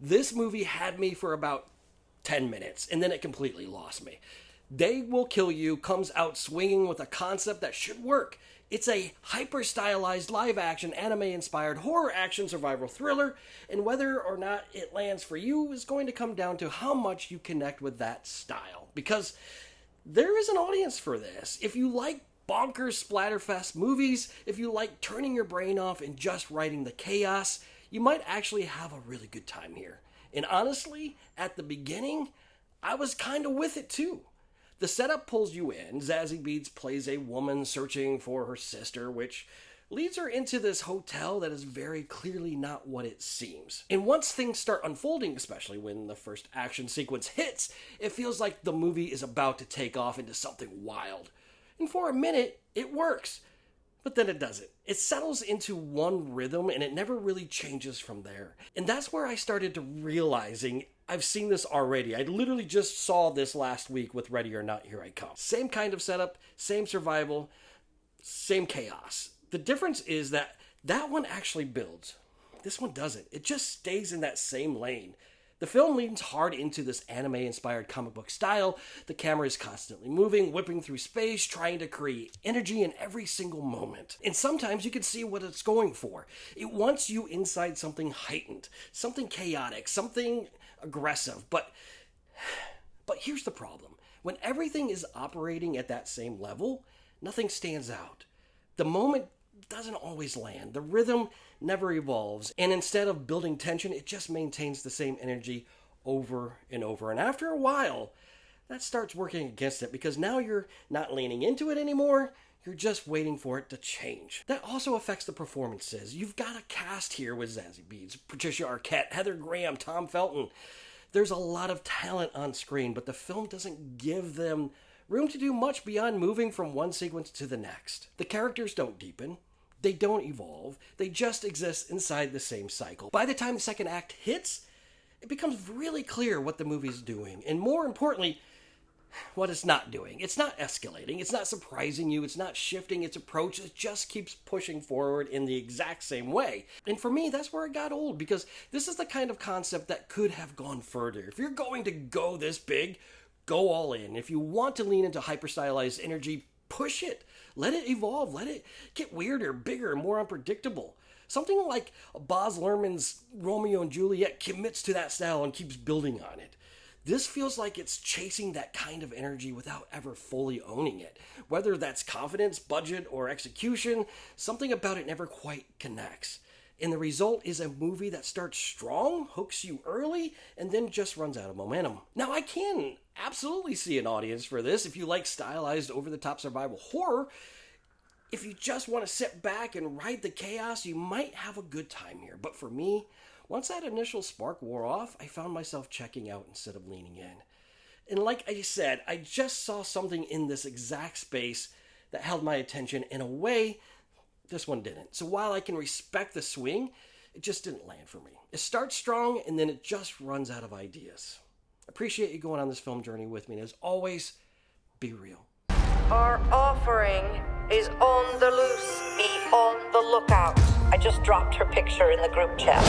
This movie had me for about 10 minutes, and then it completely lost me. They Will Kill You comes out swinging with a concept that should work. It's a hyper-stylized, live-action, anime-inspired horror action survival thriller, and whether or not it lands for you is going to come down to how much you connect with that style. Because there is an audience for this. If you like bonkers splatterfest movies, if you like turning your brain off and just writing the chaos, you might actually have a really good time here. And honestly, at the beginning, I was kind of with it too. The setup pulls you in. Zazie Beetz plays a woman searching for her sister, which leads her into this hotel that is very clearly not what it seems. And once things start unfolding, especially when the first action sequence hits, it feels like the movie is about to take off into something wild. And for a minute, it works. But then it doesn't. It settles into one rhythm and it never really changes from there. And that's where I started to realizing I've seen this already. I literally just saw this last week with Ready or Not, Here I Come. Same kind of setup, same survival, same chaos. The difference is that that one actually builds. This one doesn't. It just stays in that same lane. The film leans hard into this anime-inspired comic book style. The camera is constantly moving, whipping through space, trying to create energy in every single moment. And sometimes you can see what it's going for. It wants you inside something heightened, something chaotic, something aggressive. But here's the problem. When everything is operating at that same level, nothing stands out. The moment doesn't always land. The rhythm never evolves. And instead of building tension, it just maintains the same energy over and over. And after a while, that starts working against it because now you're not leaning into it anymore. You're just waiting for it to change. That also affects the performances. You've got a cast here with Zazie Beetz, Patricia Arquette, Heather Graham, Tom Felton. There's a lot of talent on screen, but the film doesn't give them room to do much beyond moving from one sequence to the next. The characters don't deepen. They don't evolve. They just exist inside the same cycle. By the time the second act hits, it becomes really clear what the movie's doing. And more importantly, what it's not doing. It's not escalating. It's not surprising you. It's not shifting its approach. It just keeps pushing forward in the exact same way. And for me, that's where it got old, because this is the kind of concept that could have gone further. If you're going to go this big, go all in. If you want to lean into hyper-stylized energy, push it. Let it evolve. Let it get weirder, bigger, more unpredictable. Something like Baz Luhrmann's Romeo and Juliet commits to that style and keeps building on it. This feels like it's chasing that kind of energy without ever fully owning it. Whether that's confidence, budget, or execution, something about it never quite connects. And the result is a movie that starts strong, hooks you early, and then just runs out of momentum. Now, I can absolutely see an audience for this if you like stylized, over-the-top survival horror. If you just want to sit back and ride the chaos, you might have a good time here. But for me, once that initial spark wore off, I found myself checking out instead of leaning in. And like I said, I just saw something in this exact space that held my attention in a way this one didn't. So while I can respect the swing, it just didn't land for me. It starts strong and then it just runs out of ideas. I appreciate you going on this film journey with me, and as always, be real. Our offering is on the loose. Be on the lookout. I just dropped her picture in the group chat.